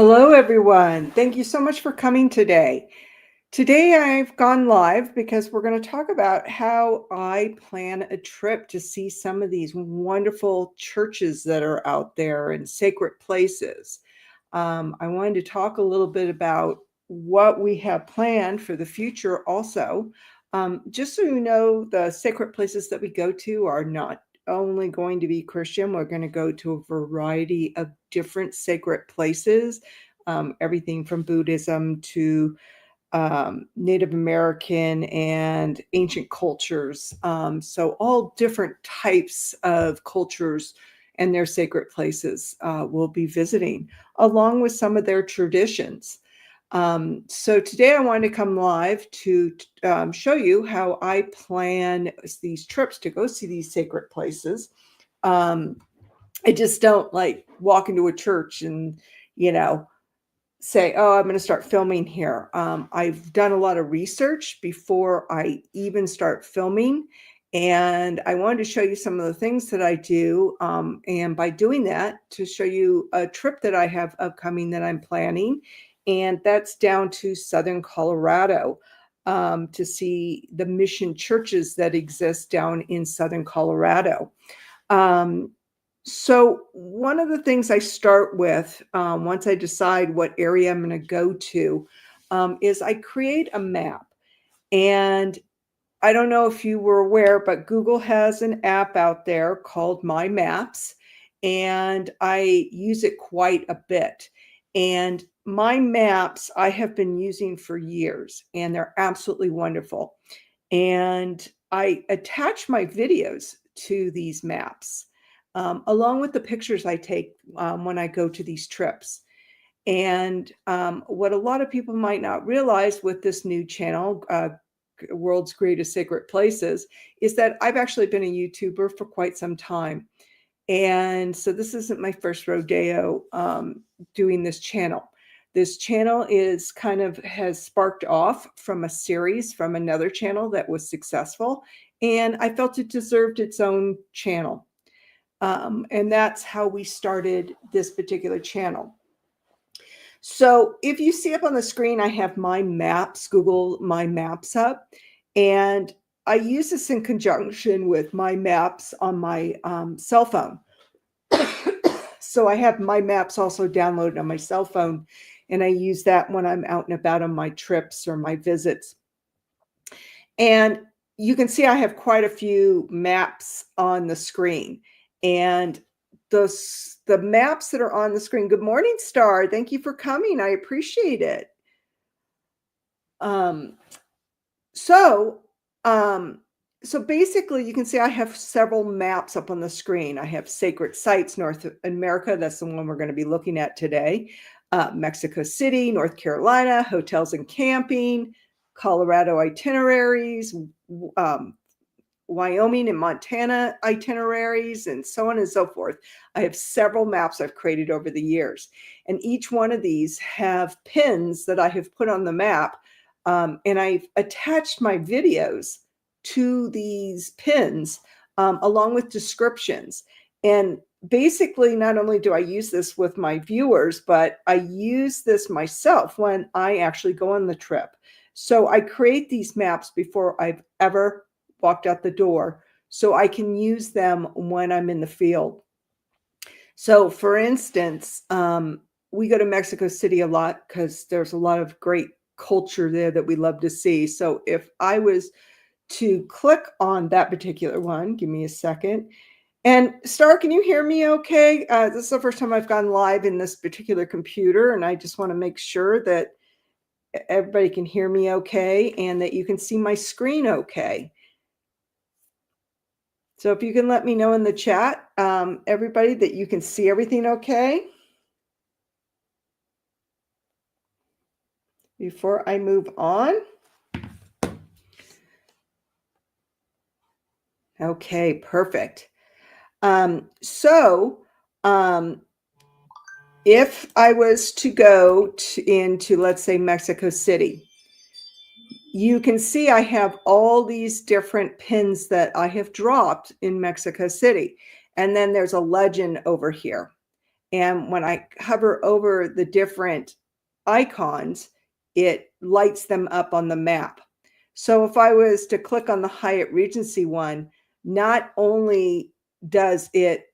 Hello, everyone. Thank you so much for coming today. Today, I've gone live because we're going to talk about how I plan a trip to see some of these wonderful churches that are out there and sacred places. I wanted to talk a little bit about what we have planned for the future also. Just so you know, the sacred places that we go to are not only going to be Christian, we're going to go to a variety of different sacred places, everything from Buddhism to Native American and ancient cultures. So, all different types of cultures and their sacred places we'll be visiting, along with some of their traditions. So, today I wanted to come live to show you how I plan these trips to go see these sacred places. Um, I just don't like walk into a church and, you know, say, "Oh, I'm gonna start filming here." I've done a lot of research before I even start filming, and I wanted to show you some of the things that I do, and by doing that, to show you a trip that I have upcoming that I'm planning, and that's down to Southern Colorado, to see the mission churches that exist down in Southern Colorado. Um, so one of the things I start with, once I decide what area I'm going to go to, is I create a map. And I don't know if you were aware, but Google has an app out there called My Maps, and I use it quite a bit. And My Maps I have been using for years, and they're absolutely wonderful. And I attach my videos to these maps, along with the pictures I take when I go to these trips. And what a lot of people might not realize with this new channel, World's Greatest Sacred Places, is that I've actually been a YouTuber for quite some time. And so this isn't my first rodeo doing this channel. This channel is kind of has sparked off from a series from another channel that was successful, and I felt it deserved its own channel. And that's how we started this particular channel. So if you see up on the screen, I have My Maps, Google My Maps up, and I use this in conjunction with My Maps on my cell phone. So I have My Maps also downloaded on my cell phone, and I use that when I'm out and about on my trips or my visits. And you can see I have quite a few maps on the screen. And the maps that are on the screen. Good morning, Star. Thank you for coming. I appreciate it. Um, so, um, so basically, you can see I have several maps up on the screen. I have Sacred Sites, North America. That's the one we're going to be looking at today. Mexico City, North Carolina, hotels and camping, Colorado itineraries, um, Wyoming and Montana itineraries, and so on and so forth. I have several maps I've created over the years, and each one of these have pins that I have put on the map, and I've attached my videos to these pins, along with descriptions. And basically, not only do I use this with my viewers, but I use this myself when I actually go on the trip. So I create these maps before I've ever walked out the door so I can use them when I'm in the field. So, for instance, we go to Mexico City a lot because there's a lot of great culture there that we love to see. So, if I was to click on that particular one, give me a second. And Star, can you hear me okay? This is the first time I've gone live in this particular computer, and I just want to make sure that everybody can hear me okay and that you can see my screen okay. So if you can let me know in the chat, everybody, that you can see everything okay before I move on. Okay, perfect. So if I was to go into, let's say, Mexico City, you can see I have all these different pins that I have dropped in Mexico City. And then there's a legend over here. And when I hover over the different icons, it lights them up on the map. So if I was to click on the Hyatt Regency one, not only does it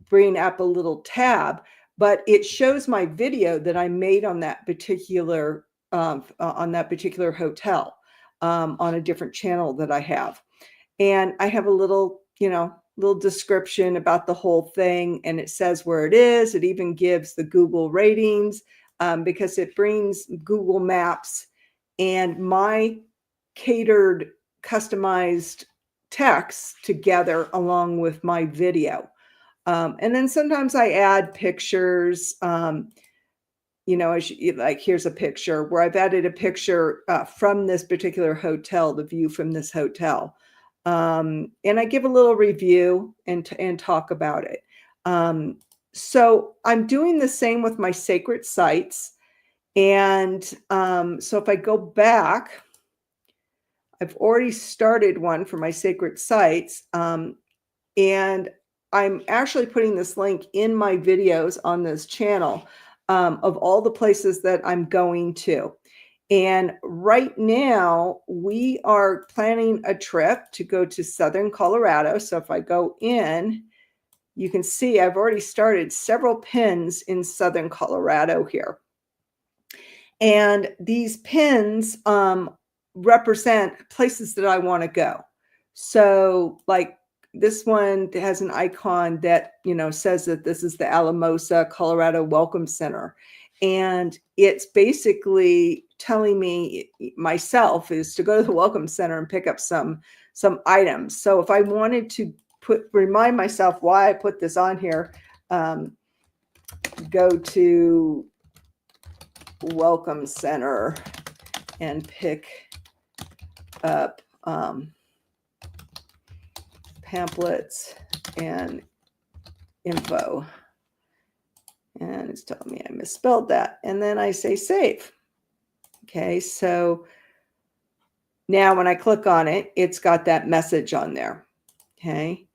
bring up a little tab, but it shows my video that I made on that particular hotel, on a different channel that I have. And I have a little, little description about the whole thing, and it says where it is. It even gives the Google ratings, because it brings Google Maps and my catered, customized text together along with my video. And then sometimes I add pictures. Like here's a picture where I've added a picture from this particular hotel, the view from this hotel. And I give a little review and talk about it. So I'm doing the same with my sacred sites. And so if I go back, I've already started one for my sacred sites. And I'm actually putting this link in my videos on this channel, of all the places that I'm going to. And right now we are planning a trip to go to Southern Colorado. So if I go in, you can see I've already started several pins in Southern Colorado here. And these pins represent places that I want to go. So like this one has an icon that, says that this is the Alamosa, Colorado Welcome Center. And it's basically telling me myself is to go to the Welcome Center and pick up some items. So if I wanted to remind myself why I put this on here, go to Welcome Center and pick up pamphlets and info. And it's telling me I misspelled that. And then I say save. Okay, so now when I click on it, it's got that message on there. Okay,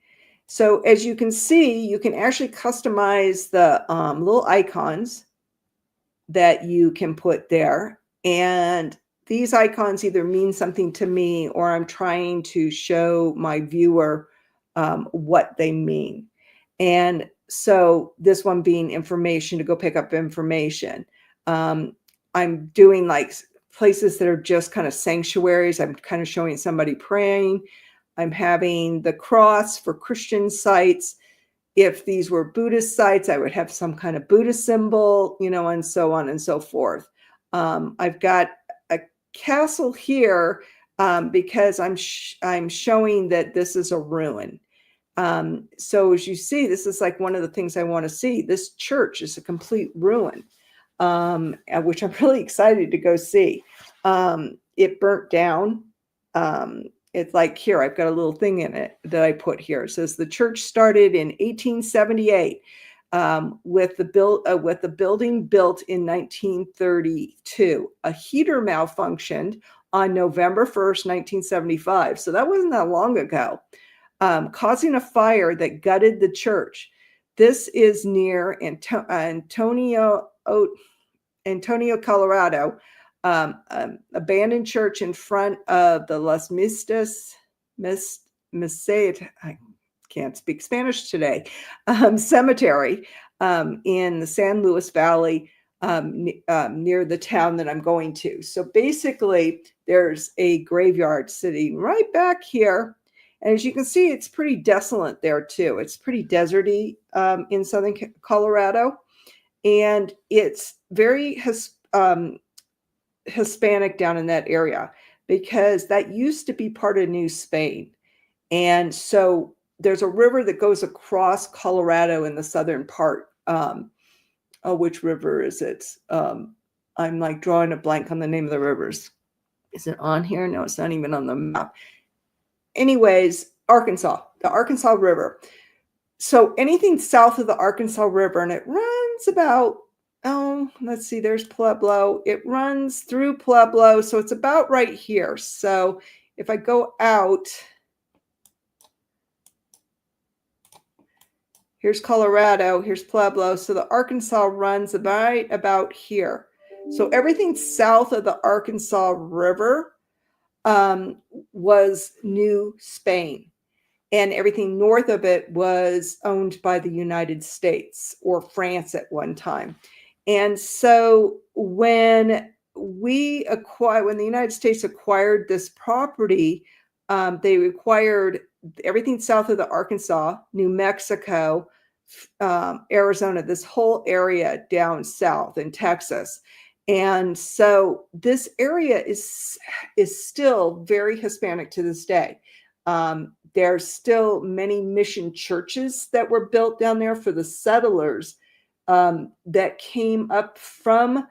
so as you can see, you can actually customize the little icons that you can put there. And these icons either mean something to me or I'm trying to show my viewer what they mean. And so this one being information, to go pick up information. I'm doing like places that are just kind of sanctuaries. I'm kind of showing somebody praying. I'm having the cross for Christian sites. If these were Buddhist sites, I would have some kind of Buddhist symbol, and so on and so forth. I've got a castle here because I'm showing that this is a ruin. So as you see, this is like one of the things I want to see. This church is a complete ruin, which I'm really excited to go see. It burnt down. It's like here, I've got a little thing in it that I put here. It says the church started in 1878 with the building built in 1932. A heater malfunctioned on November 1st, 1975. So that wasn't that long ago, causing a fire that gutted the church. This is near Antonio, Colorado. Abandoned church in front of the Las Mistas, I can't speak Spanish today, cemetery in the San Luis Valley, near the town that I'm going to. So basically, there's a graveyard sitting right back here. And as you can see, it's pretty desolate there too. It's pretty deserty in Southern Colorado. And it's very Hispanic down in that area because that used to be part of New Spain. And so there's a river that goes across Colorado in the southern part. Which river is it? I'm like drawing a blank on the name of the rivers. Is it on here? No, it's not even on the map. Anyways, Arkansas, the Arkansas River. So anything south of the Arkansas River, and it runs about, let's see, there's Pueblo. It runs through Pueblo, so it's about right here. So if I go out, Here's Colorado, here's Pueblo. So the Arkansas runs right about here. So everything south of the Arkansas River was New Spain, and everything north of it was owned by the United States or France at one time. And so when the United States acquired this property, they acquired everything south of the Arkansas, New Mexico, Arizona, this whole area down south in Texas. And so this area is still very Hispanic to this day. There's still many mission churches that were built down there for the settlers that came up from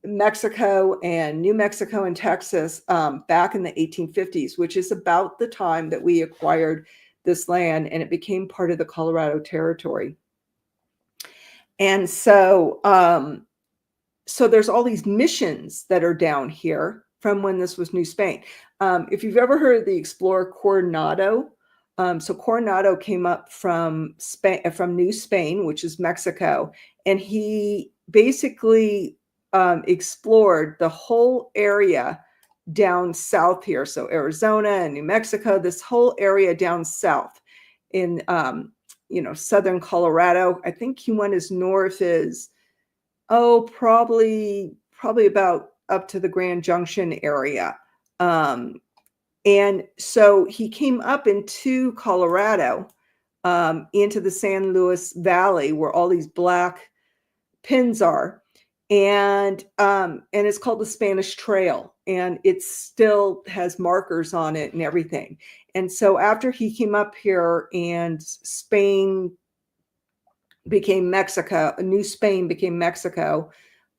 Mexico and New Mexico and Texas back in the 1850s, which is about the time that we acquired this land, and it became part of the Colorado Territory. And so there's all these missions that are down here from when this was New Spain. If you've ever heard of the explorer Coronado, so Coronado came up from Spain, from New Spain, which is Mexico, and he basically explored the whole area down south here. So Arizona and New Mexico, this whole area down south in southern Colorado. I think he went as north as probably about up to the Grand Junction area. And so he came up into Colorado, into the San Luis Valley, where all these black pins are. And it's called the Spanish Trail, and it still has markers on it and everything. And so after he came up here and Spain became Mexico, New Spain became Mexico,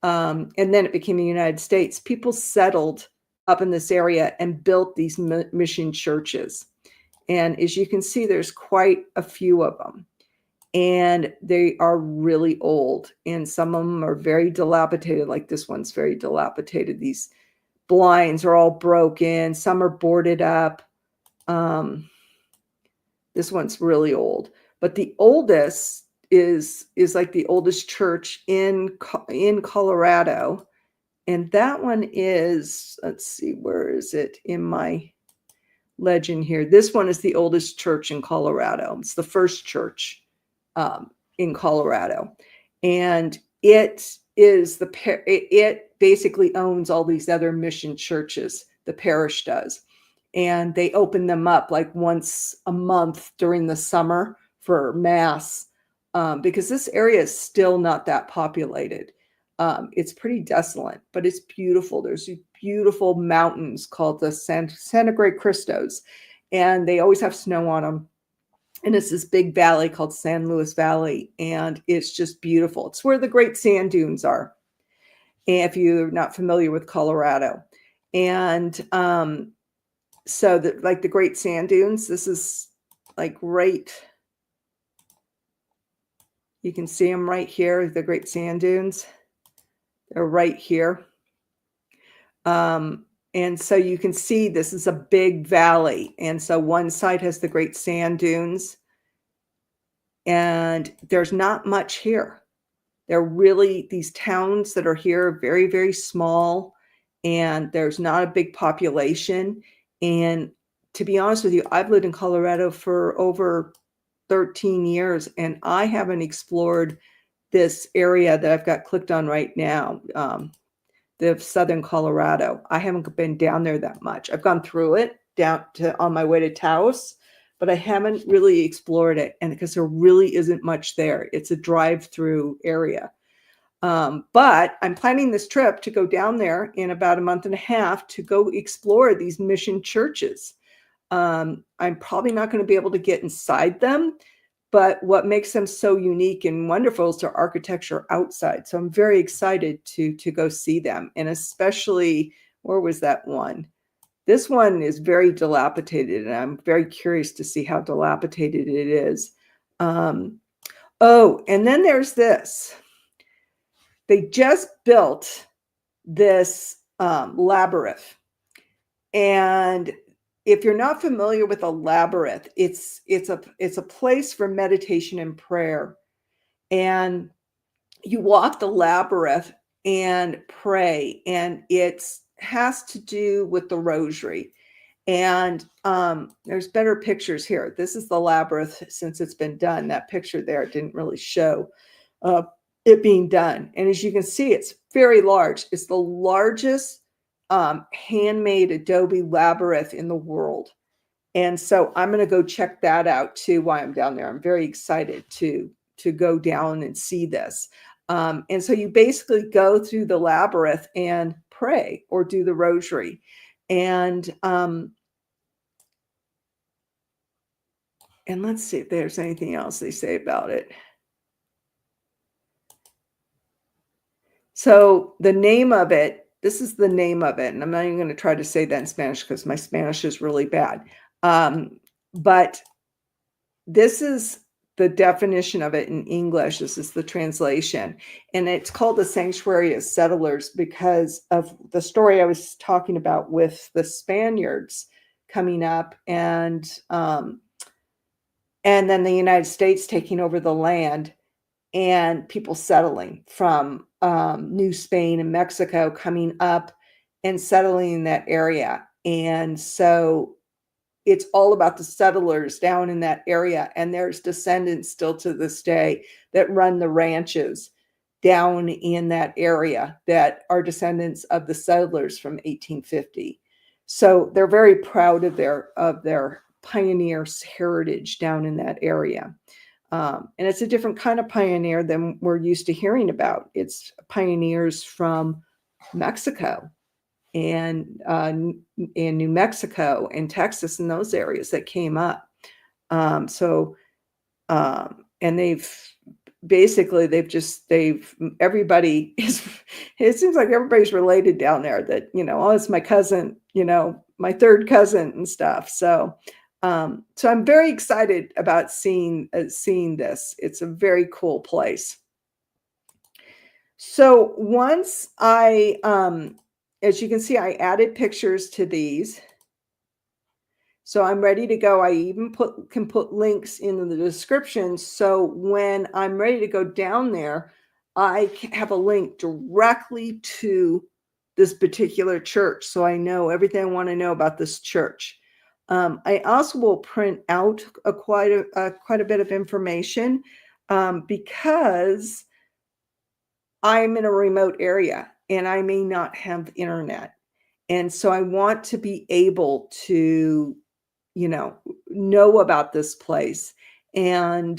and then it became the United States, people settled up in this area and built these mission churches. And as you can see, there's quite a few of them. And they are really old, and some of them are very dilapidated. Like this one's very dilapidated. These blinds are all broken. Some are boarded up. This one's really old, but the oldest is like the oldest church in Colorado, and that one is, let's see, where is it in my legend here? This one is the oldest church in Colorado. It's the first church in Colorado, and it basically owns all these other mission churches. The parish does, and they open them up like once a month during the summer for mass, because this area is still not that populated. It's pretty desolate, but it's beautiful. There's these beautiful mountains called the Santa Grey Cristos, and they always have snow on them. And it's this big valley called San Luis Valley, and it's just beautiful. It's where the Great Sand Dunes are, if you're not familiar with Colorado. And so the Great Sand Dunes, this is like right, you can see them right here, the Great Sand Dunes. They're right here. And so you can see this is a big valley. And so one side has the Great Sand Dunes, and there's not much here. They're really, these towns that are here are very, very small, and there's not a big population. And to be honest with you, I've lived in Colorado for over 13 years, and I haven't explored this area that I've got clicked on right now. The southern Colorado. I haven't been down there that much. I've gone through it down to on my way to Taos, but I haven't really explored it, and because there really isn't much there. It's a drive-through area. But I'm planning this trip to go down there in about a month and a half to go explore these mission churches. I'm probably not going to be able to get inside them, but what makes them so unique and wonderful is their architecture outside. So I'm very excited to go see them. And especially, where was that one? This one is very dilapidated, and I'm very curious to see how dilapidated it is. And then there's this. They just built this labyrinth, and if you're not familiar with a labyrinth, it's a place for meditation and prayer. And you walk the labyrinth and pray, and it's has to do with the rosary. And there's better pictures here. This is the labyrinth since it's been done. That picture there didn't really show uh, it being done. And as you can see, it's very large. It's the largest handmade adobe labyrinth in the world. And so I'm going to go check that out too while I'm down there. I'm very excited to go down and see this. And so you basically go through the labyrinth and pray or do the rosary. And let's see if there's anything else they say about it. So the name of it, this is the name of it. And I'm not even going to try to say that in Spanish because my Spanish is really bad. But this is the definition of it in English. This is the translation. And it's called the Sanctuary of Settlers because of the story I was talking about with the Spaniards coming up and then the United States taking over the land and people settling from New Spain and Mexico coming up and settling in that area. And so it's all about the settlers down in that area. And there's descendants still to this day that run the ranches down in that area that are descendants of the settlers from 1850. So they're very proud of their pioneers' heritage down in that area. And it's a different kind of pioneer than we're used to hearing about. It's pioneers from Mexico and in New Mexico and Texas and those areas that came up. And everybody is, it seems like everybody's related down there that, oh, it's my cousin, my third cousin and stuff. So I'm very excited about seeing this. It's a very cool place. So once as you can see, I added pictures to these. So I'm ready to go. I even can put links in the description. So when I'm ready to go down there, I have a link directly to this particular church. So I know everything I want to know about this church. I also will print out quite a bit of information because I'm in a remote area and I may not have internet. And so I want to be able to, know about this place. And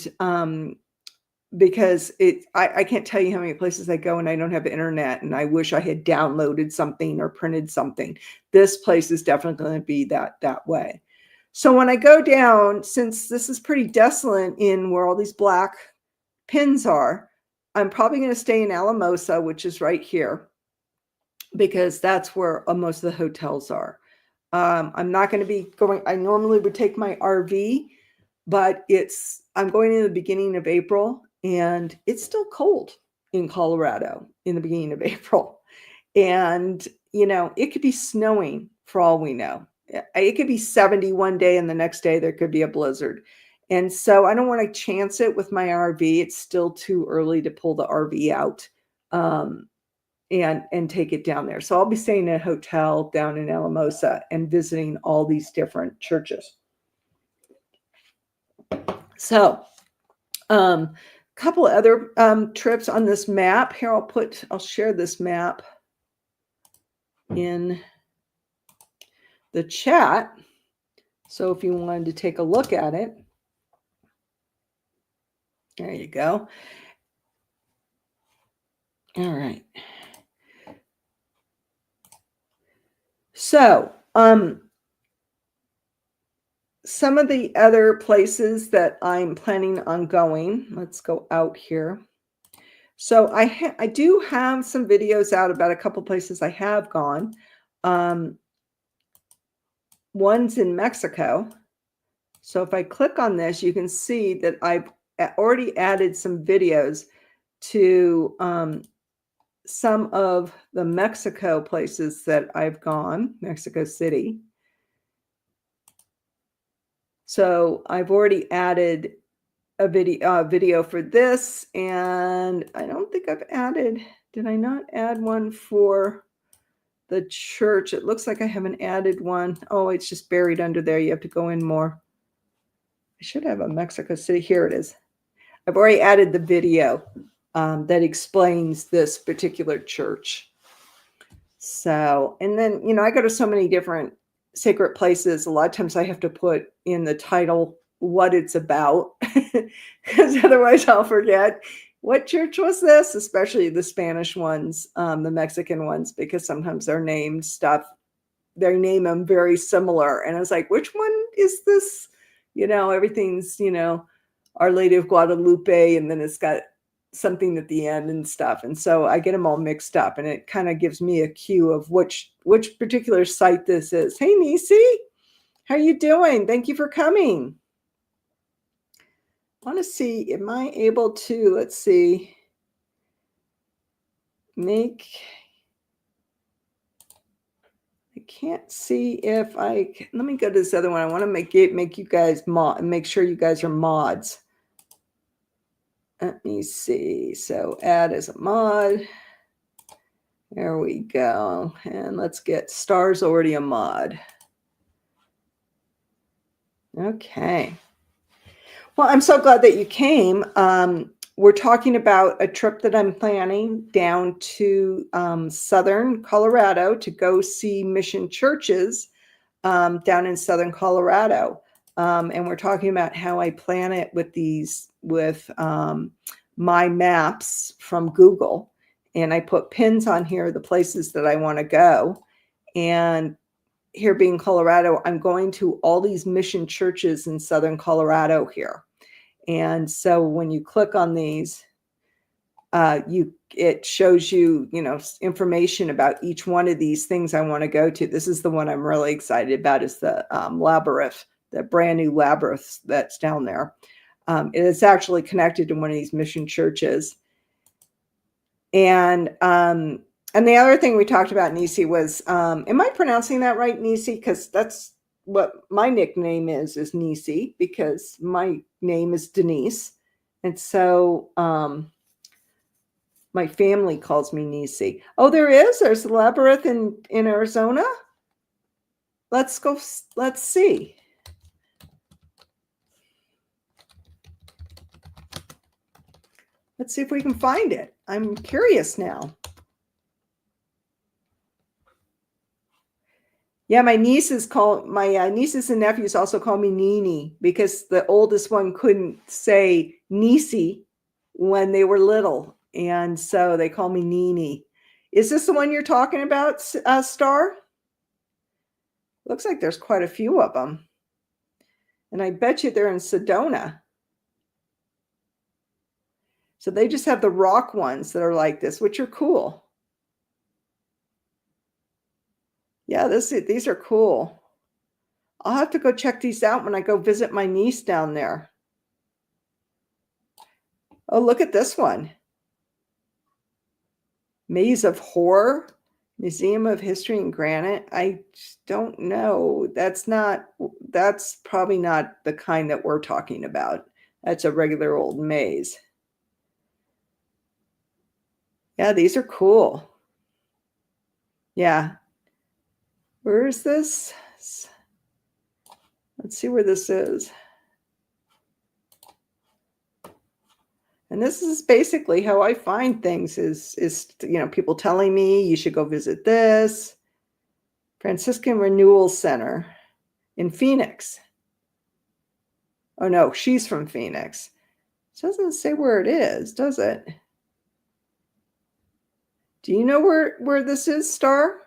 because I can't tell you how many places I go and I don't have internet and I wish I had downloaded something or printed something. This place is definitely going to be that way. So when I go down, since this is pretty desolate in where all these black pins are, I'm probably going to stay in Alamosa, which is right here, because that's where most of the hotels are. I'm not going to be going. I normally would take my RV, but I'm going in the beginning of April and it's still cold in Colorado in the beginning of April. And, it could be snowing for all we know. It could be 70 one day and the next day there could be a blizzard. And so I don't want to chance it with my RV. It's still too early to pull the RV out. And take it down there. So I'll be staying in a hotel down in Alamosa and visiting all these different churches. So a couple other trips on this map here. I'll share this map in the chat. So if you wanted to take a look at it, there you go. All right. So, some of the other places that I'm planning on going, let's go out here. So I do have some videos out about a couple places I have gone. One's in Mexico. So if I click on this, you can see that I've already added some videos to some of the Mexico places that I've gone, Mexico City. So I've already added a video for this, and I don't think I've added, did I not add one for the church? It looks like I haven't added one. Oh, it's just buried under there. You have to go in more. I should have a Mexico City. Here it is. I've already added the video that explains this particular church. So, and then, I go to so many different sacred places. A lot of times I have to put in the title what it's about, because otherwise I'll forget what church was this, especially the Spanish ones, the Mexican ones, because sometimes they're named stuff. They name them very similar. And I was like, which one is this? Everything's, Our Lady of Guadalupe, and then it's got something at the end and stuff. And so I get them all mixed up, and it kind of gives me a cue of which particular site this is. Hey, Nisi, how you doing? Thank you for coming. I want to see, am I able to, let's see, I can't see if let me go to this other one. I want to make you guys make sure you guys are mods. Let me see. So add as a mod. There we go. And let's get Star's already a mod. Okay. Well, I'm so glad that you came. We're talking about a trip that I'm planning down to southern Colorado to go see mission churches down in southern Colorado. And we're talking about how I plan it with my maps from Google. And I put pins on here, the places that I want to go. And here being Colorado, I'm going to all these mission churches in southern Colorado here. And so when you click on these, it shows you, information about each one of these things I want to go to. This is the one I'm really excited about, is the Labyrinth, the brand new Labyrinth that's down there. It is actually connected to one of these mission churches. And the other thing we talked about, Nisi, was, am I pronouncing that right, Nisi? Because that's what my nickname is Nisi, because my name is Denise. And so my family calls me Nisi. Oh, there's a Labyrinth in Arizona. Let's go. Let's see. Let's see if we can find it. I'm curious now. Yeah, my nieces and nephews also call me Nini, because the oldest one couldn't say Nisi when they were little. And so they call me Nini. Is this the one you're talking about, Star? Looks like there's quite a few of them. And I bet you they're in Sedona. So they just have the rock ones that are like this, which are cool. Yeah, these are cool. I'll have to go check these out when I go visit my niece down there. Oh, look at this one. Maze of Horror, Museum of History and Granite. I don't know. That's probably not the kind that we're talking about. That's a regular old maze. Yeah, these are cool. Yeah. Where is this? Let's see where this is. And this is basically how I find things is people telling me you should go visit this. Franciscan Renewal Center in Phoenix. Oh no, she's from Phoenix. It doesn't say where it is, does it? Do you know where this is, Star?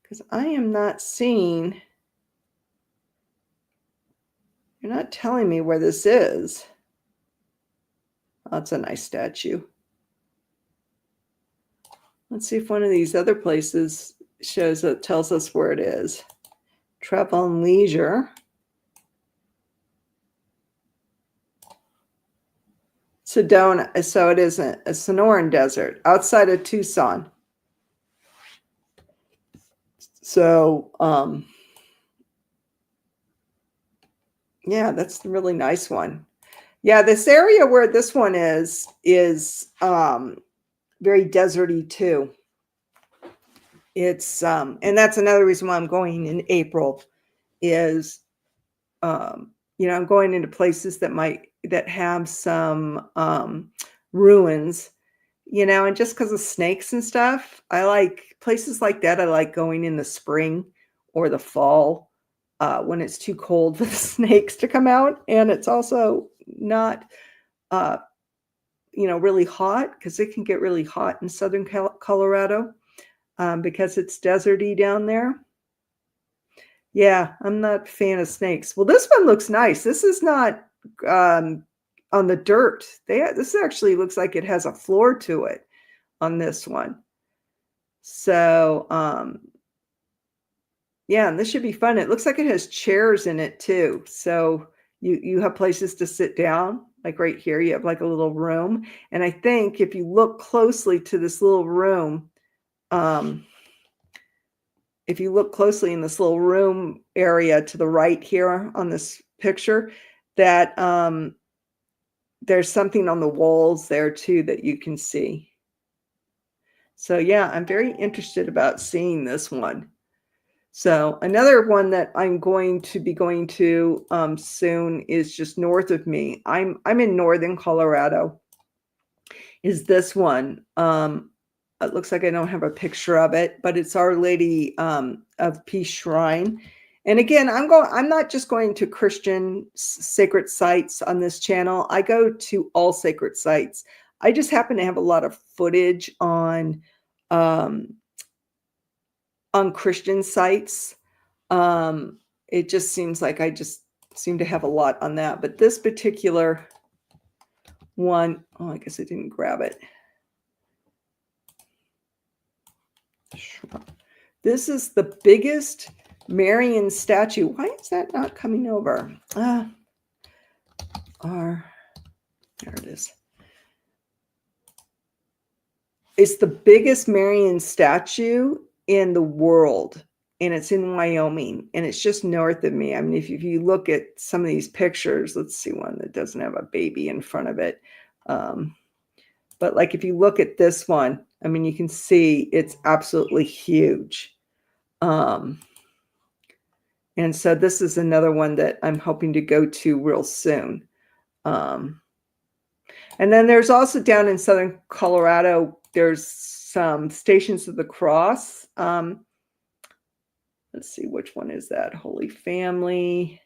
Because I am not seeing. You're not telling me where this is. Oh, that's a nice statue. Let's see if one of these other places tells us where it is. Travel and Leisure. Sedona. So it is a Sonoran Desert outside of Tucson. So Yeah, that's a really nice one. Yeah, this area where this one is very deserty too. It's and that's another reason why I'm going in April is I'm going into places that have some ruins, and just because of snakes and stuff, I like places like that. I like going in the spring or the fall when it's too cold for the snakes to come out, and it's also not uh, really hot because it can get really hot in southern Colorado because it's deserty down there. Yeah, I'm not a fan of snakes. Well, this one looks nice. This is not um, on the dirt. This actually looks like it has a floor to it on this one. So, yeah, and this should be fun. It looks like it has chairs in it too. So you have places to sit down. Like right here, you have like a little room. And I think if you look closely to this little room, um, if you look closely in this little room area to the right here on this picture, that there's something on the walls there too that you can see. So yeah, I'm very interested about seeing this one. So another one that I'm going to be going to soon is just north of me. I'm in northern Colorado. Is this one? It looks like I don't have a picture of it, but it's Our Lady of Peace Shrine. And again, I'm not just going to Christian sacred sites on this channel. I go to all sacred sites. I just happen to have a lot of footage um, on Christian sites. It just seems like I just seem to have a lot on that. But this particular one, oh, I guess I didn't grab it. This is the biggest Marian statue. Why is that not coming over? There it is. It's the biggest Marian statue in the world, and it's in Wyoming, and it's just north of me. I mean, if you look at some of these pictures, let's see one that doesn't have a baby in front of it. But like if you look at this one, I mean, you can see it's absolutely huge. And so this is another one that I'm hoping to go to real soon. And then there's also down in southern Colorado, there's some Stations of the Cross. Let's see, which one is that? Holy Family.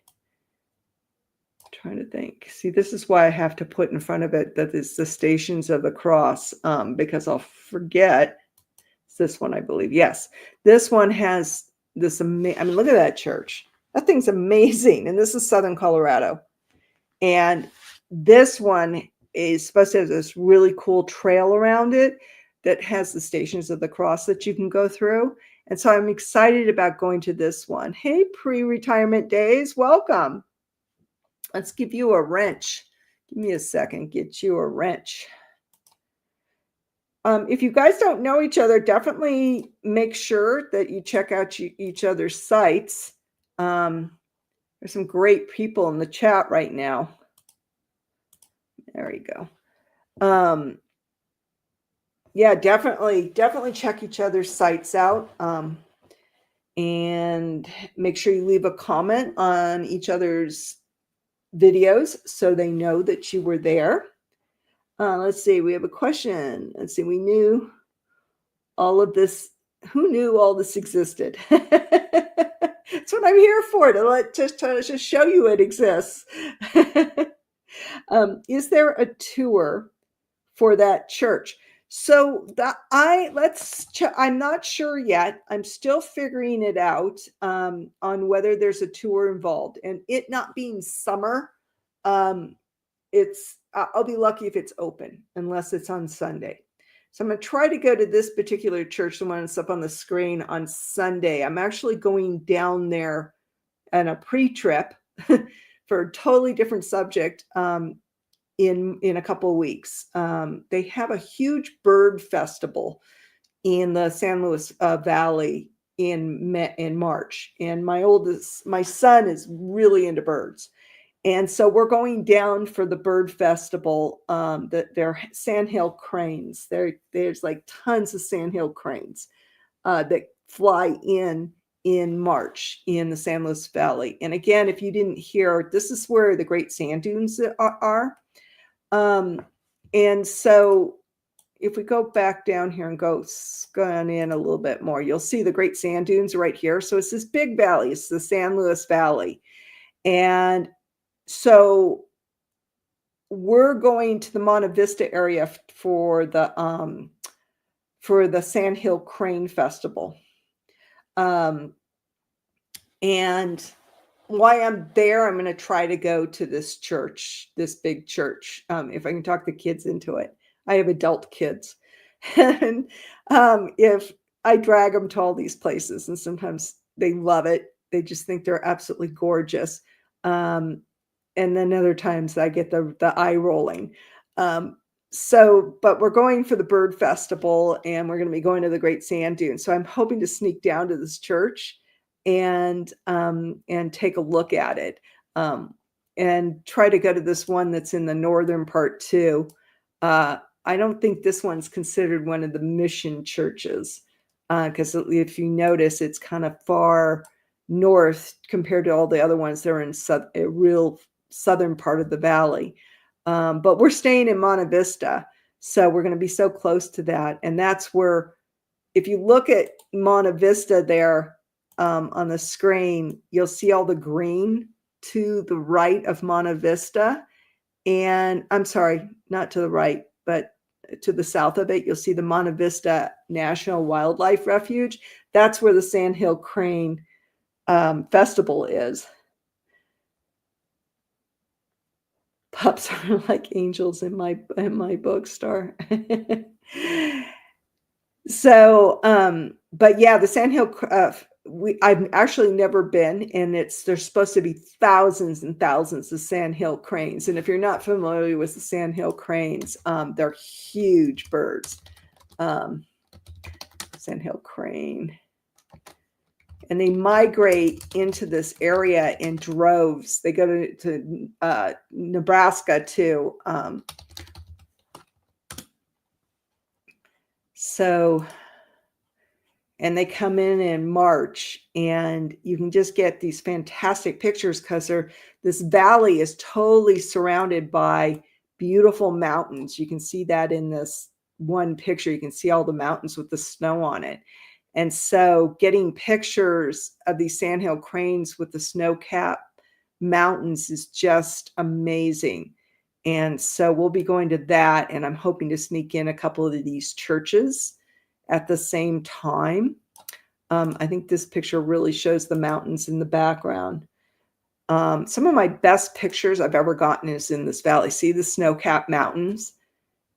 I'm trying to think. See, this is why I have to put in front of it that it's the Stations of the Cross, because I'll forget. It's this one, I believe. Yes, this one has this. I mean, look at that church. That thing's amazing. And this is southern Colorado. And this one is supposed to have this really cool trail around it that has the Stations of the Cross that you can go through. And so I'm excited about going to this one. Hey, pre-retirement days, welcome. Let's give you a wrench. Give me a second, get you a wrench. If you guys don't know each other, definitely make sure that you check out each other's sites. There's some great people in the chat right now. There we go. Yeah, definitely check each other's sites out. And make sure you leave a comment on each other's videos so they know that you were there. Let's see, we have a question. Let's see, we knew all of this. Who knew all this existed? That's what I'm here for, to show you it exists. Is there a tour for that church? So I'm not sure yet. I'm still figuring it out on whether there's a tour involved, and it not being summer, I'll be lucky if it's open unless it's on Sunday. So I'm going to try to go to this particular church, the one that's up on the screen, on Sunday. I'm actually going down there on a pre-trip for a totally different subject in a couple of weeks. They have a huge bird festival in the San Luis Valley in March, and my son is really into birds. And so we're going down for the bird festival. They're sandhill cranes. There's like tons of sandhill cranes that fly in March in the San Luis Valley. And again, if you didn't hear, this is where the Great Sand Dunes are. And so if we go back down here and go scan in a little bit more, you'll see the Great Sand Dunes right here. So it's this big valley. It's the San Luis Valley. And so we're going to the Monte Vista area for the Sandhill Crane Festival. And while I'm there, I'm going to try to go to this church, this big church, if I can talk the kids into it. I have adult kids. And if I drag them to all these places, and sometimes they love it. They just think they're absolutely gorgeous. And then other times I get the eye rolling. But we're going for the bird festival, and we're going to be going to the Great Sand Dunes. So I'm hoping to sneak down to this church and take a look at it, and try to go to this one that's in the northern part too. I don't think this one's considered one of the mission churches, because if you notice, it's kind of far north compared to all the other ones. They're in a real southern part of the valley. But we're staying in Monte Vista, so we're going to be so close to that. And that's where, if you look at Monte Vista there on the screen, you'll see all the green to the right of Monte Vista. And I'm sorry, not to the right, but to the south of it, you'll see the Monte Vista National Wildlife Refuge. That's where the Sandhill Crane Festival is. Pups are like angels in my bookstore. So, but yeah, the Sandhill, I've actually never been, and there's supposed to be thousands and thousands of sandhill cranes. And if you're not familiar with the sandhill cranes, they're huge birds. Sandhill crane. And they migrate into this area in droves. They go to Nebraska too. And they come in March, and you can just get these fantastic pictures because this valley is totally surrounded by beautiful mountains. You can see that in this one picture. You can see all the mountains with the snow on it. And so getting pictures of these sandhill cranes with the snow-capped mountains is just amazing. And so we'll be going to that, and I'm hoping to sneak in a couple of these churches at the same time. I think this picture really shows the mountains in the background. Some of my best pictures I've ever gotten is in this valley. See the snow-capped mountains?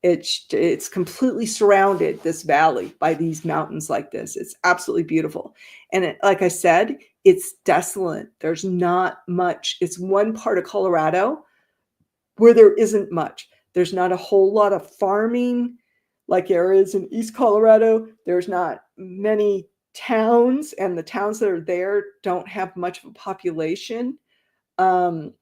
It's completely surrounded, this valley, by these mountains like this. It's absolutely beautiful. And like I said, it's desolate. There's not much. It's one part of Colorado where there isn't much. There's not a whole lot of farming like there is in East Colorado. There's not many towns, and the towns that are there don't have much of a population. So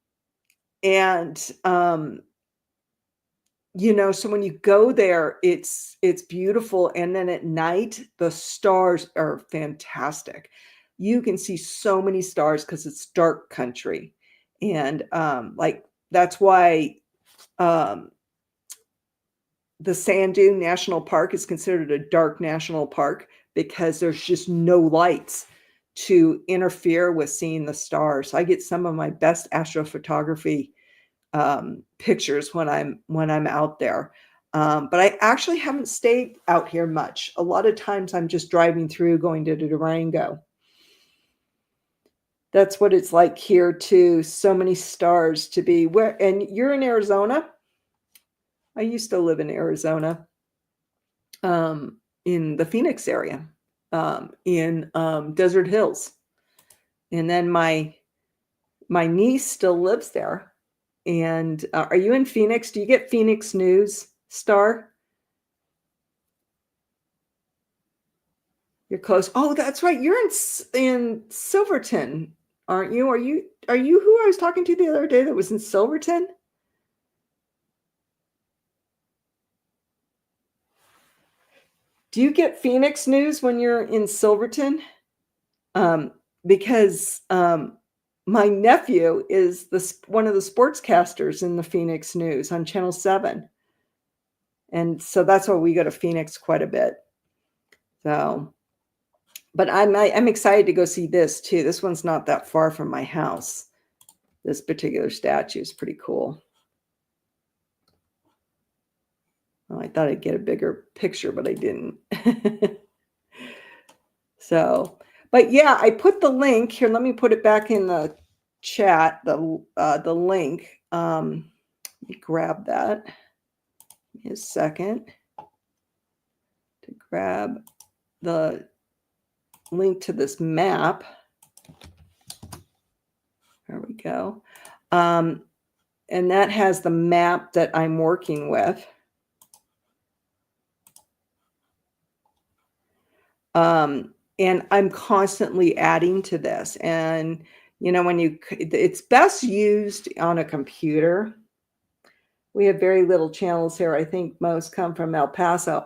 when you go there, it's beautiful. And then at night, the stars are fantastic. You can see so many stars because it's dark country. And that's why the Sand Dune National Park is considered a dark national park, because there's just no lights to interfere with seeing the stars. I get some of my best astrophotography pictures when I'm out there. But I actually haven't stayed out here much. A lot of times I'm just driving through, going to Durango. That's what it's like here too. So many stars to be where. And you're in Arizona? I used to live in Arizona, in the Phoenix area, in Desert Hills. And then my niece still lives there. And are you in Phoenix? Do you get Phoenix News, Star? You're close. Oh, that's right. You're in Silverton. aren't you? Are you who I was talking to the other day that was in Silverton? Do you get Phoenix news when you're in Silverton? Because my nephew is one of the sportscasters in the Phoenix News on Channel 7. And so that's why we go to Phoenix quite a bit. So, but I'm excited to go see this too. This one's not that far from my house. This particular statue is pretty cool. Well, I thought I'd get a bigger picture, but I didn't. So, but yeah, I put the link here. Let me put it back in the chat. The link. Let me grab that. Give me a second to grab the link to this map. There we go. And that has the map that I'm working with. And I'm constantly adding to this. And, it's best used on a computer. We have very little channels here. I think most come from El Paso.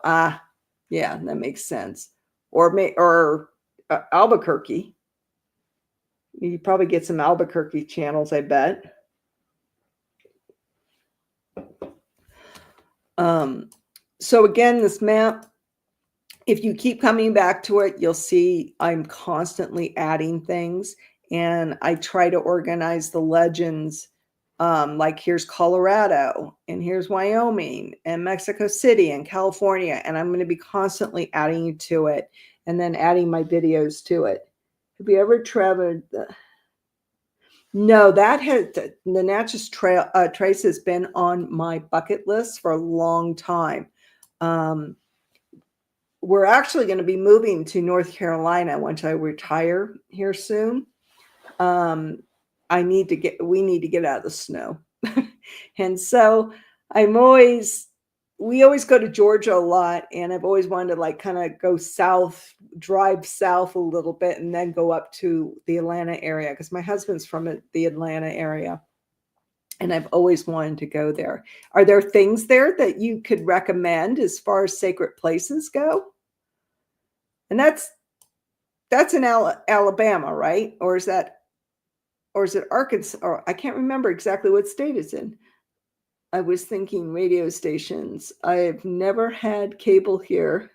Yeah, that makes sense. Or Albuquerque. You probably get some Albuquerque channels, I bet. So again, this map, if you keep coming back to it, you'll see I'm constantly adding things, and I try to organize the legends. Like here's Colorado, and here's Wyoming, and Mexico City, and California, and I'm going to be constantly adding to it, and then adding my videos to it. Have you ever traveled? No, the Natchez Trace has been on my bucket list for a long time. We're actually going to be moving to North Carolina once I retire here soon. We need to get out of the snow. And so we always go to Georgia a lot, and I've always wanted to kind of go south, drive south a little bit, and then go up to the Atlanta area, because my husband's from the Atlanta area, and I've always wanted to go there. Are there things there that you could recommend as far as sacred places go? And that's in Alabama, right? Or is it Arkansas? Or I can't remember exactly what state it's in. I was thinking radio stations. I've never had cable here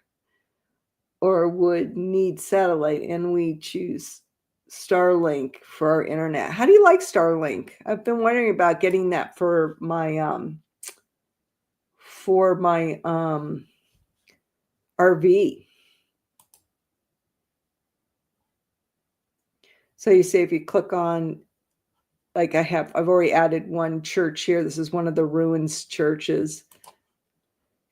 or would need satellite, and we choose Starlink for our internet. How do you like Starlink? I've been wondering about getting that for my RV. So you say if you click on, I've already added one church here. This is one of the ruins churches.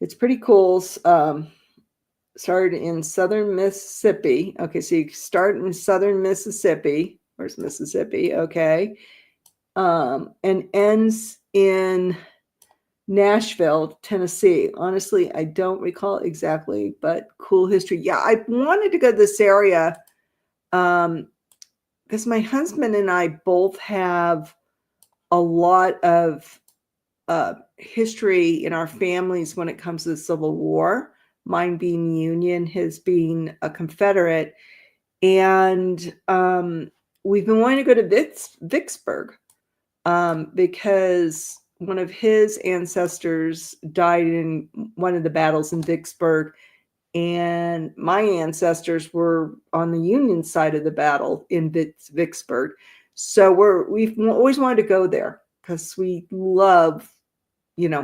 It's pretty cool. Started in southern Mississippi. Okay, so you start in southern Mississippi. Where's Mississippi? Okay. And ends in Nashville, Tennessee. Honestly, I don't recall exactly, but cool history. Yeah, I wanted to go to this area because my husband and I both have a lot of history in our families when it comes to the Civil War. Mine being Union, his being a Confederate. And we've been wanting to go to Vicksburg because one of his ancestors died in one of the battles in Vicksburg, and my ancestors were on the Union side of the battle in Vicksburg. So we've always wanted to go there because we love,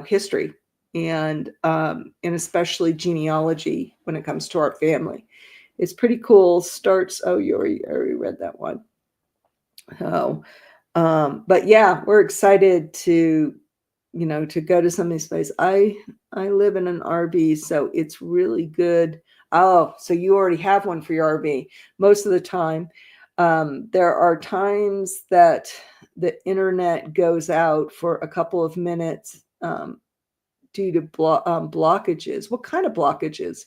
history and especially genealogy when it comes to our family. It's pretty cool. You already read that one. Oh, but yeah, we're excited to go to some of these places. I live in an RV, so it's really good. Oh, so you already have one for your RV. Most of the time, there are times that the internet goes out for a couple of minutes due to blockages. What kind of blockages?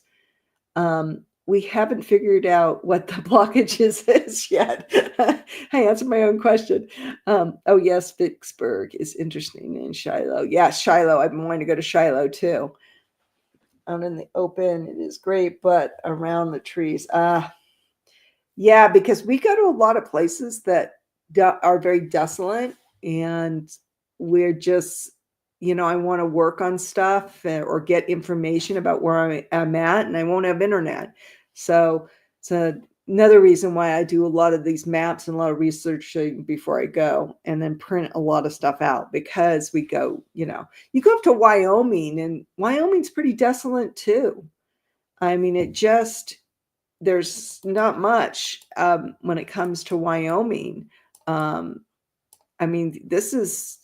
we haven't figured out what the blockages is yet. I answered my own question. Oh, yes, Vicksburg is interesting in Shiloh. Yeah, Shiloh. I've been wanting to go to Shiloh too. Out in the open, it is great, but around the trees. Yeah, because we go to a lot of places that are very desolate, and we're just, I want to work on stuff or get information about where I'm at, and I won't have internet. So it's another reason why I do a lot of these maps and a lot of researching before I go, and then print a lot of stuff out because we go, you go up to Wyoming, and Wyoming's pretty desolate too. I mean, there's not much when it comes to Wyoming. Um, I mean,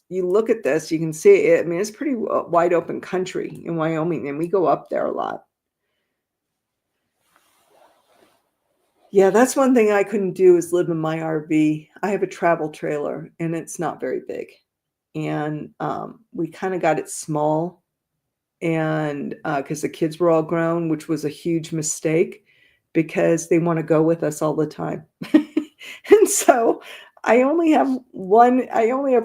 you look at this, you can see it. I mean, it's pretty wide open country in Wyoming, and we go up there a lot. Yeah, that's one thing I couldn't do is live in my RV. I have a travel trailer, and it's not very big. And we kind of got it small, and because the kids were all grown, which was a huge mistake because they want to go with us all the time. And so I only have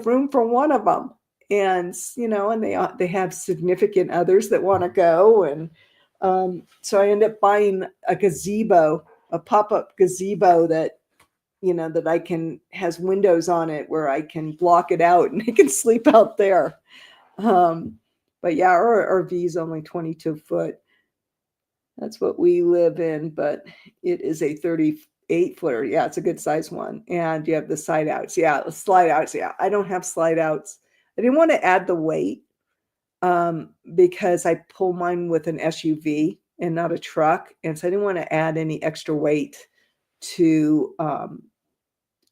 room for one of them. And, and they have significant others that want to go. And so I end up buying a gazebo, a pop-up gazebo that, that has windows on it where I can block it out and they can sleep out there. Um, but yeah, our RV is only 22 foot. That's what we live in, but it is a 38 footer. Yeah, it's a good size one. And you have the side outs. Yeah, the slide outs. Yeah, I don't have slide outs. I didn't want to add the weight because I pull mine with an SUV and not a truck. And so I didn't want to add any extra weight to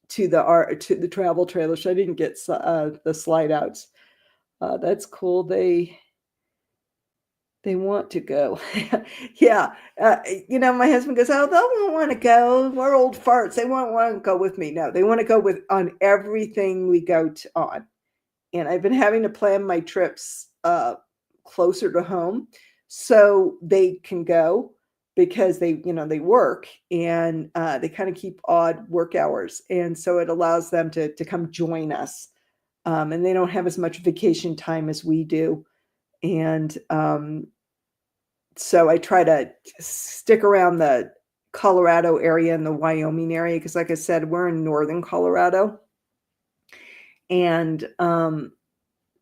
the travel trailer. So I didn't get the slide outs. That's cool. They want to go. Yeah. My husband goes, "Oh, they won't want to go. We're old farts. They won't want to go with me." No, they want to go on everything we go on. And I've been having to plan my trips closer to home so they can go because they work, and they kind of keep odd work hours. And so it allows them to come join us. And they don't have as much vacation time as we do. And so I try to stick around the Colorado area and the Wyoming area because, like I said, we're in northern Colorado. And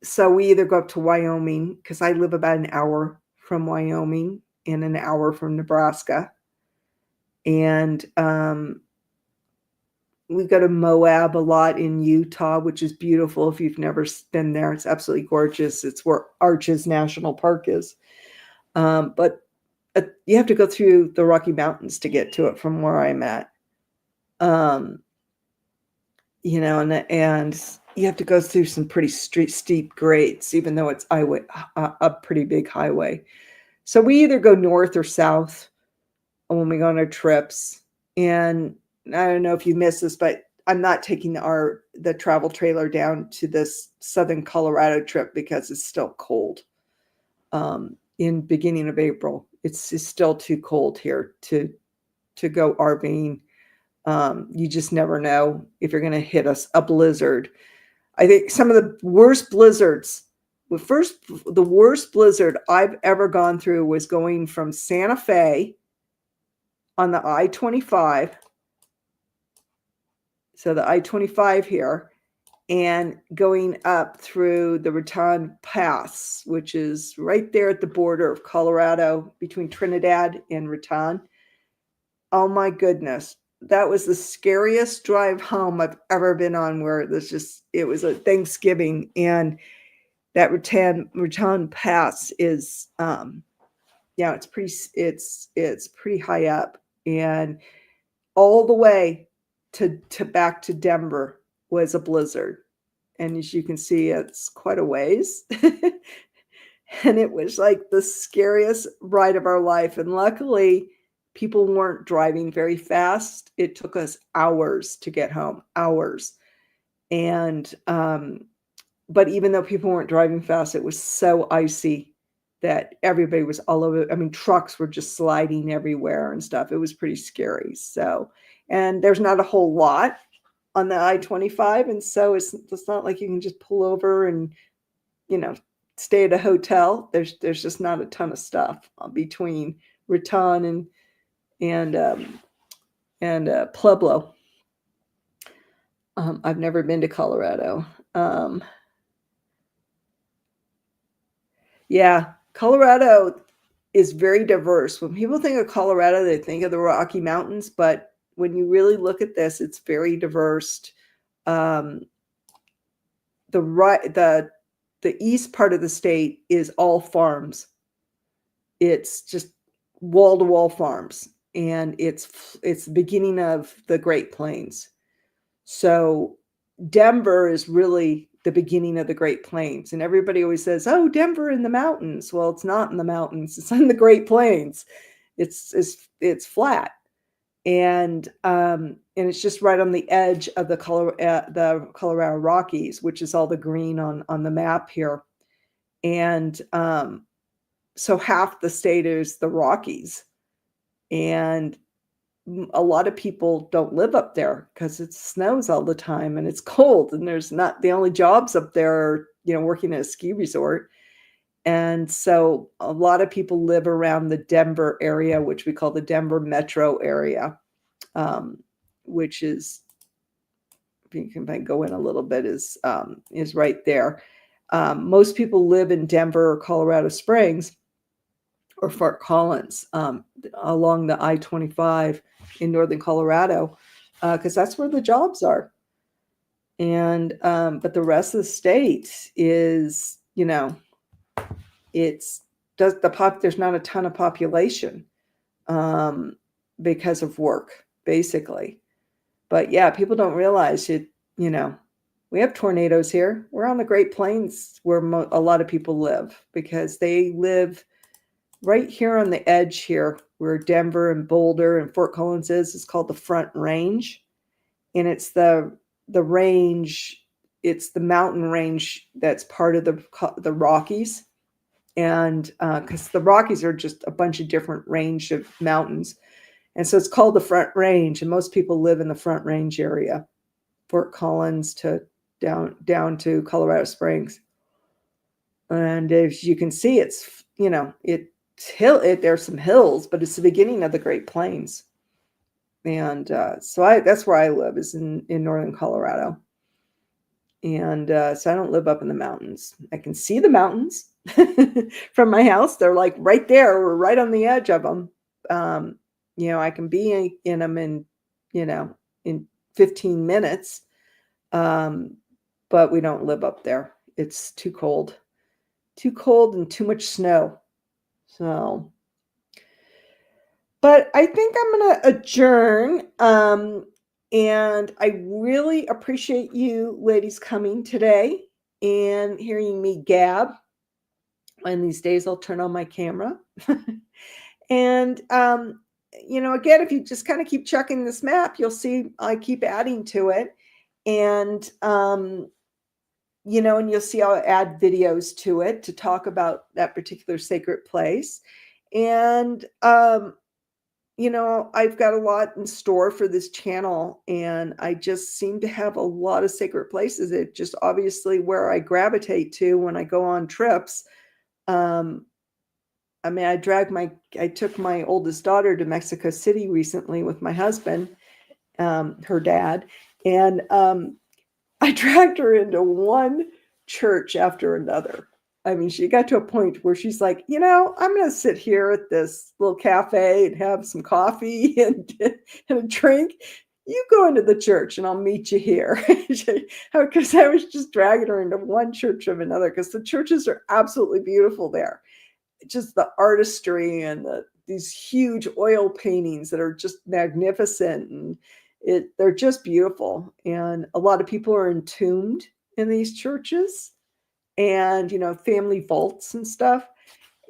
so we either go up to Wyoming because I live about an hour from Wyoming and an hour from Nebraska. And we go to Moab a lot in Utah, which is beautiful. If you've never been there, it's absolutely gorgeous. It's where Arches National Park is. But you have to go through the Rocky Mountains to get to it from where I'm at. And you have to go through some pretty steep grades, even though it's a pretty big highway. So we either go north or south when we go on our trips. And I don't know if you missed this, but I'm not taking the travel trailer down to this southern Colorado trip because it's still cold. In beginning of April, it's still too cold here to go RVing. You just never know if you're going to hit a blizzard. I think some of the worst blizzards. The worst blizzard I've ever gone through was going from Santa Fe on the I-25. So the I-25 here, and going up through the Raton Pass, which is right there at the border of Colorado between Trinidad and Raton. Oh my goodness. That was the scariest drive home I've ever been on, where it was a Thanksgiving, and that Raton Pass is, it's pretty high up, and all the way to back to Denver was a blizzard. And as you can see, it's quite a ways. And it was like the scariest ride of our life. And luckily, people weren't driving very fast. It took us hours to get home, hours. And, but even though people weren't driving fast, it was so icy that everybody was all over. I mean, trucks were just sliding everywhere and stuff. It was pretty scary. So, and there's not a whole lot on the I-25, and so it's not like you can just pull over and, you know, stay at a hotel. There's just not a ton of stuff between Raton and Pueblo. I've never been to Colorado. Yeah, Colorado is very diverse. When people think of Colorado, they think of the Rocky Mountains, but when you really look at this, it's very diverse. Um, the east part of the state is all farms. It's just wall to wall farms, and it's the beginning of the Great Plains. So Denver is really the beginning of the Great Plains, and everybody always says, "Oh, Denver in the mountains." Well, it's not in the mountains; it's in the Great Plains. It's flat, and it's just right on the edge of the Colorado Rockies, which is all the green on the map here, and so half the state is the Rockies, and a lot of people don't live up there because it snows all the time and it's cold, and there's not the only jobs up there are, working at a ski resort. And so a lot of people live around the Denver area, which we call the Denver metro area, which is, if you can go in a little bit, is right there. Most people live in Denver or Colorado Springs or Fort Collins, along the I-25 in northern Colorado, because that's where the jobs are. And but the rest of the state is, there's not a ton of population because of work, basically. But yeah, people don't realize it. We have tornadoes here. We're on the Great Plains where a lot of people live, because they live right here on the edge here where Denver and Boulder and Fort Collins is. It's called the Front Range, and it's the range. It's the mountain range that's part of the Rockies, and because the Rockies are just a bunch of different range of mountains, and so it's called the Front Range. And most people live in the Front Range area, Fort Collins to down to Colorado Springs. And as you can see, it's there's some hills, but it's the beginning of the Great Plains. And so that's where I live, is in northern Colorado. And so I don't live up in the mountains. I can see the mountains from my house. They're like right there. We're right on the edge of them. I can be in them in 15 minutes. But we don't live up there. It's too cold and too much snow. So, but I think I'm going to adjourn. And I really appreciate you ladies coming today and hearing me gab. One of these days I'll turn on my camera. And, again, if you just kind of keep checking this map, you'll see I keep adding to it. And, and you'll see I'll add videos to it to talk about that particular sacred place. And, I've got a lot in store for this channel, and I just seem to have a lot of sacred places. It just obviously where I gravitate to when I go on trips. I took my oldest daughter to Mexico City recently with my husband, her dad, and I dragged her into one church after another. I mean, she got to a point where she's like, I'm going to sit here at this little cafe and have some coffee and a drink. You go into the church and I'll meet you here. Because I was just dragging her into one church of another, because the churches are absolutely beautiful there. Just the artistry and these huge oil paintings that are just magnificent, and they're just beautiful. And a lot of people are entombed in these churches, and family vaults and stuff,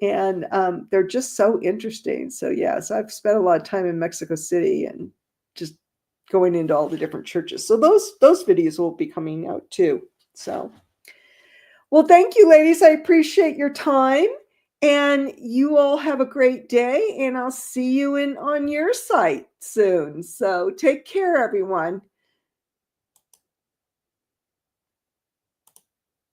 and they're just so interesting. So so I've spent a lot of time in Mexico City and just going into all the different churches. So those videos will be coming out too. So, well, thank you, ladies. I appreciate your time. And you all have a great day, and I'll see you in on your site soon. So take care, everyone.